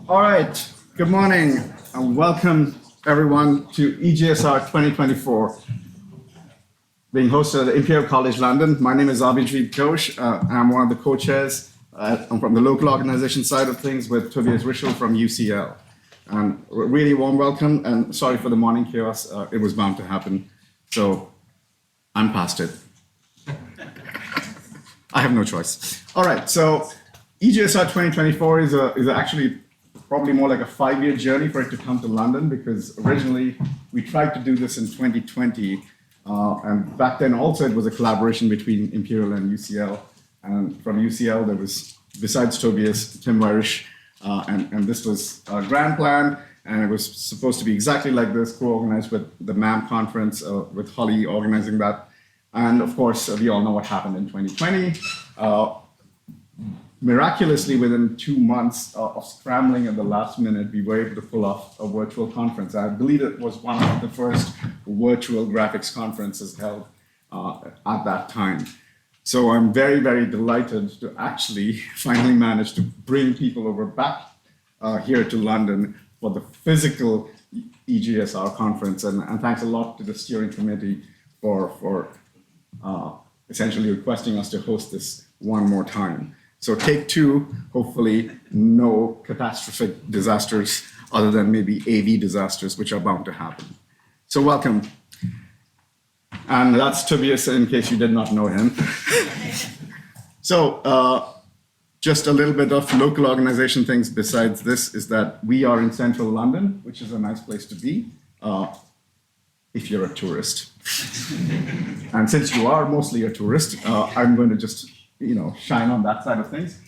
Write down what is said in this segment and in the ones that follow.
All right, good morning and welcome everyone to EGSR 2024, being hosted at the Imperial College London. My name is Abhijit Ghosh. I'm one of the co-chairs. I'm from the local organization side of things with Tobias Rischel from UCL. And really warm welcome and sorry for the morning chaos. It was bound to happen. So I'm past it. I have no choice. All right, so EGSR 2024 is actually probably more like a 5-year journey for it to come to London, because originally we tried to do this in 2020. And back then also it was a collaboration between Imperial and UCL. And from UCL there was, besides Tobias, Tim Weirish, and this was a grand plan, and it was supposed to be exactly like this, co-organized with the MAM conference, with Holly organizing that. And of course, we all know what happened in 2020. Miraculously, within 2 months of scrambling at the last minute, we were able to pull off a virtual conference. I believe it was one of the first virtual graphics conferences held at that time. So I'm very, very delighted to actually finally manage to bring people over back here to London for the physical EGSR conference. And thanks a lot to the steering committee for essentially requesting us to host this one more time. So take 2, hopefully no catastrophic disasters other than maybe AV disasters, which are bound to happen. So welcome. And that's Tobias, in case you did not know him. So just a little bit of local organization things besides this is that we are in central London, which is a nice place to be if you're a tourist. And since you are mostly a tourist, I'm going to just shine on that side of things.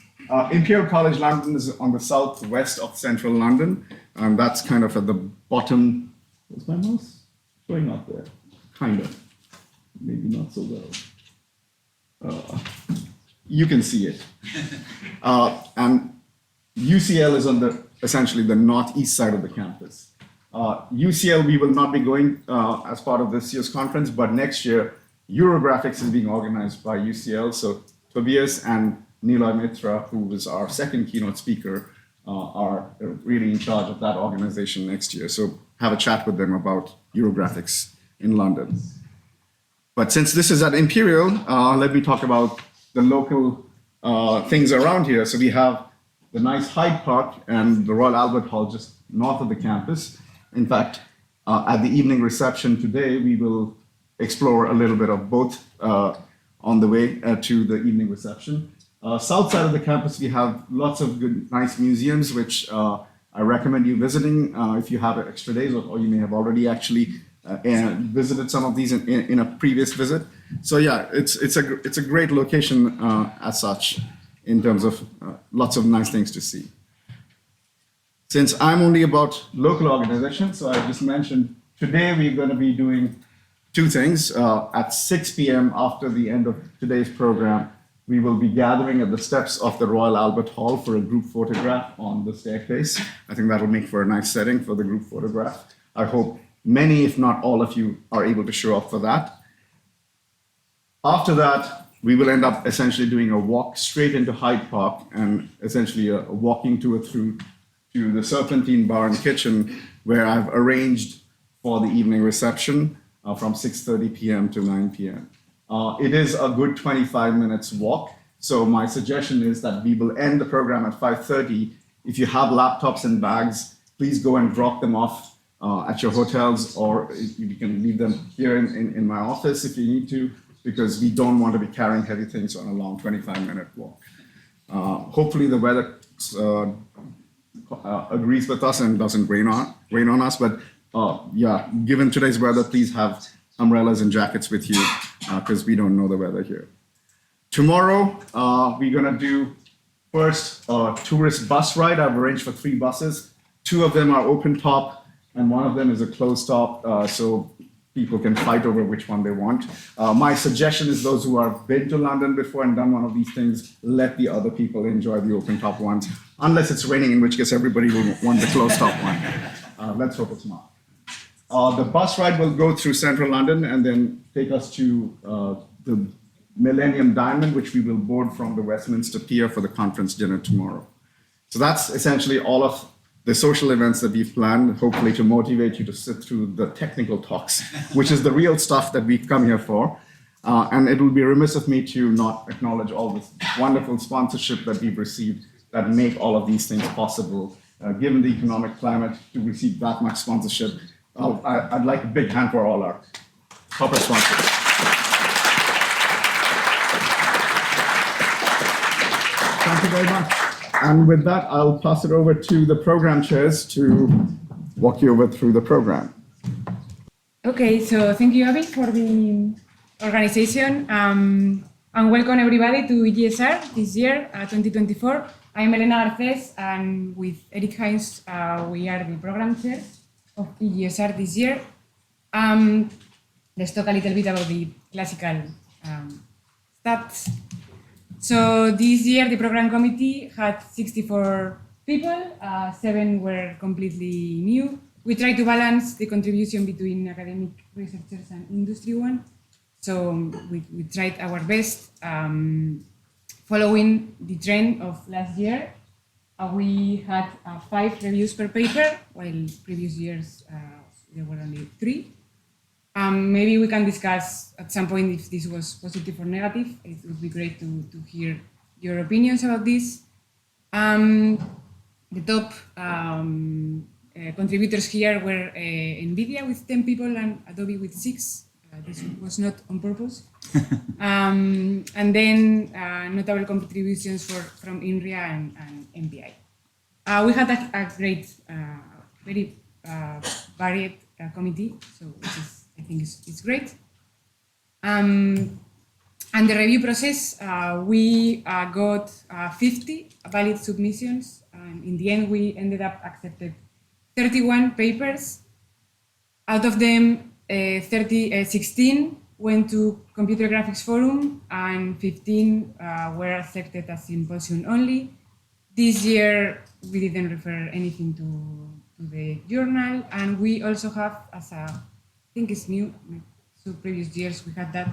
Imperial College London is on the southwest of central London, and that's kind of at the bottom. Is my mouse showing up there? Kind of. Maybe not so well. You can see it. And UCL is on essentially the northeast side of the campus. UCL, we will not be going as part of this year's conference, but next year, Eurographics is being organized by UCL. So Tobias and Niloy Mitra, who was our second keynote speaker, are really in charge of that organization next year. So have a chat with them about Eurographics in London. But since this is at Imperial, let me talk about the local things around here. So we have the nice Hyde Park and the Royal Albert Hall just north of the campus. In fact, at the evening reception today, we will explore a little bit of both on the way to the evening reception. South side of the campus, we have lots of good, nice museums, which I recommend you visiting if you have extra days, or you may have already actually visited some of these in a previous visit. So yeah, it's a great location as such in terms of lots of nice things to see. Since I'm only about local organizations, so I just mentioned today we're going to be doing 2 things. At 6 p.m. after the end of today's program, we will be gathering at the steps of the Royal Albert Hall for a group photograph on the staircase. I think that will make for a nice setting for the group photograph. I hope many, if not all of you, are able to show up for that. After that, we will end up essentially doing a walk straight into Hyde Park and essentially a walking tour through to the Serpentine Bar and Kitchen, where I've arranged for the evening reception from 6:30 p.m. to 9 p.m. It is a good 25 minutes walk. So my suggestion is that we will end the program at 5:30. If you have laptops and bags, please go and drop them off at your hotels, or you can leave them here in my office if you need to, because we don't want to be carrying heavy things on a long 25-minute walk. Hopefully the weather agrees with us and doesn't rain on us, but yeah, given today's weather, please have umbrellas and jackets with you because we don't know the weather here. Tomorrow, we're gonna do first a tourist bus ride. I've arranged for 3 buses. 2 of them are open top and 1 of them is a closed top, so people can fight over which one they want. My suggestion is those who have been to London before and done one of these things, let the other people enjoy the open top ones, unless it's raining, in which case everybody will want the closed top one. Let's hope it's not. The bus ride will go through central London and then take us to the Millennium Diamond, which we will board from the Westminster Pier for the conference dinner tomorrow. So that's essentially all of the social events that we've planned, hopefully to motivate you to sit through the technical talks, which is the real stuff that we've come here for. And it will be remiss of me to not acknowledge all this wonderful sponsorship that we've received that make all of these things possible. Given the economic climate, to receive that much sponsorship, I'd like a big hand for all our corporate sponsors. Thank you very much. And with that, I'll pass it over to the program chairs to walk you over through the program. Okay, so thank you, Abby, for the organization. And welcome everybody to EGSR this year, 2024. I'm Elena Garcés, and with Eric Heinz, we are the program chairs of EGSR this year. Let's talk a little bit about the classical stats. So this year, the program committee had 64 people, 7 were completely new. We try to balance the contribution between academic researchers and industry one. So we tried our best. Following the trend of last year, we had 5 reviews per paper, while previous years there were only 3. Maybe we can discuss at some point if this was positive or negative. It would be great to hear your opinions about this. The top contributors here were NVIDIA with 10 people and Adobe with 6. This was not on purpose. And then notable contributions from INRIA and MPI. We had a great, very varied committee, so which is, I think it's great. And the review process, we got 50 valid submissions, and in the end we ended up accepted 31 papers. Out of them, 16 went to Computer Graphics Forum, and 15 were accepted as symposium only. This year, we didn't refer anything to the journal, and we also have, as I think it's new, so previous years we had that,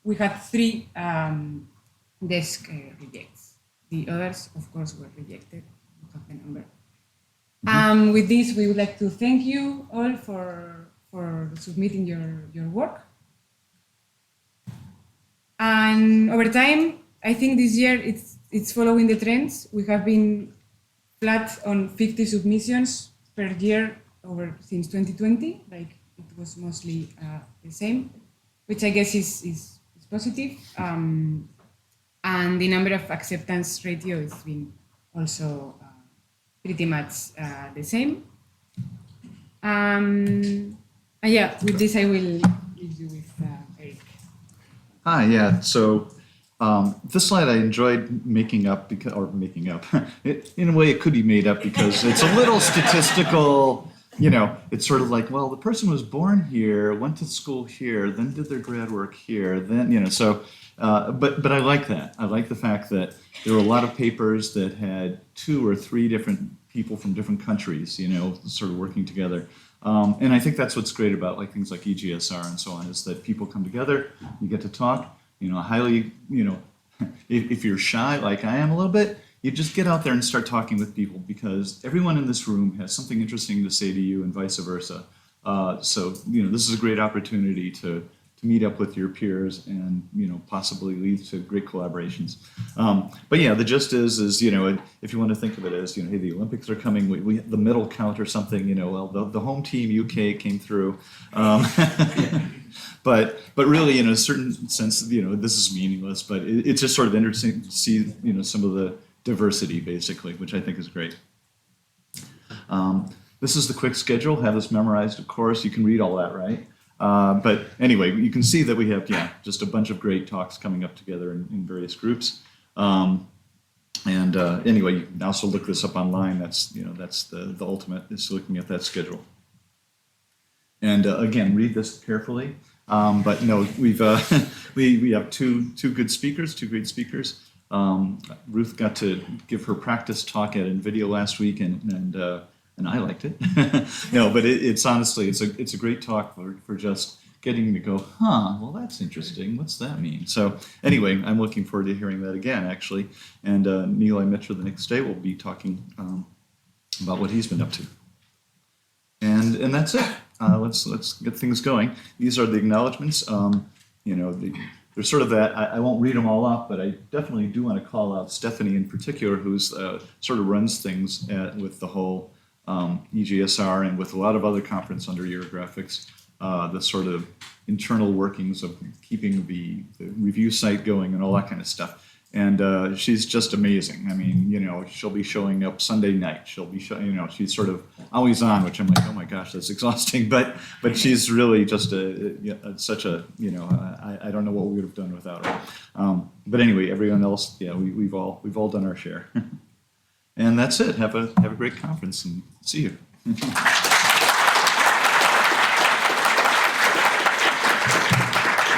we had 3 desk rejects. The others, of course, were rejected. We have the number. With this, we would like to thank you all for submitting your work. And over time, I think this year it's following the trends. We have been flat on 50 submissions per year since 2020. Like it was mostly the same, which I guess is positive. And the number of acceptance ratio has been also pretty much the same. Yeah, with this I will leave you with Eric. Hi, yeah. So this slide I enjoyed making up because, in a way it could be made up because it's a little statistical. You know, it's sort of like, well, the person was born here, went to school here, then did their grad work here, then so. But I like that. I like the fact that there were a lot of papers that had 2 or 3 different people from different countries, sort of working together. And I think that's what's great about things like EGSR and so on, is that people come together, you get to talk, highly, if you're shy like I am a little bit, you just get out there and start talking with people, because everyone in this room has something interesting to say to you and vice versa. So, this is a great opportunity to meet up with your peers and, possibly lead to great collaborations. But yeah, the gist is, if you want to think of it as, hey, the Olympics are coming, we the medal count or something, well, the home team UK came through. But really, in a certain sense, this is meaningless, but it's just sort of interesting to see, some of the diversity, basically, which I think is great. This is the quick schedule. Have this memorized, of course. You can read all that, right? But anyway, you can see that we have, just a bunch of great talks coming up together in various groups. Anyway, you can also look this up online. That's the ultimate, is looking at that schedule. And again, read this carefully. But no, we've we have two great speakers. Ruth got to give her practice talk at NVIDIA last week, and I liked it. No, but it's honestly, it's a great talk for just getting to go, well, that's interesting. What's that mean? So anyway, I'm looking forward to hearing that again, actually. And Neil, I met her the next day. We'll be talking about what he's been up to. And that's it. Let's get things going. These are the acknowledgements. There's sort of that. I won't read them all up, but I definitely do want to call out Stephanie in particular, who's sort of runs things with the whole EGSR and with a lot of other conference under Year Graphics. The sort of internal workings of keeping the review site going and all that kind of stuff. And she's just amazing. I mean, she'll be showing up Sunday night. She'll be, she's sort of always on, which I'm like, oh my gosh, that's exhausting. But she's really just such a, I don't know what we would have done without her. But anyway, everyone else, yeah, we've all done our share. And that's it. Have a great conference and see you.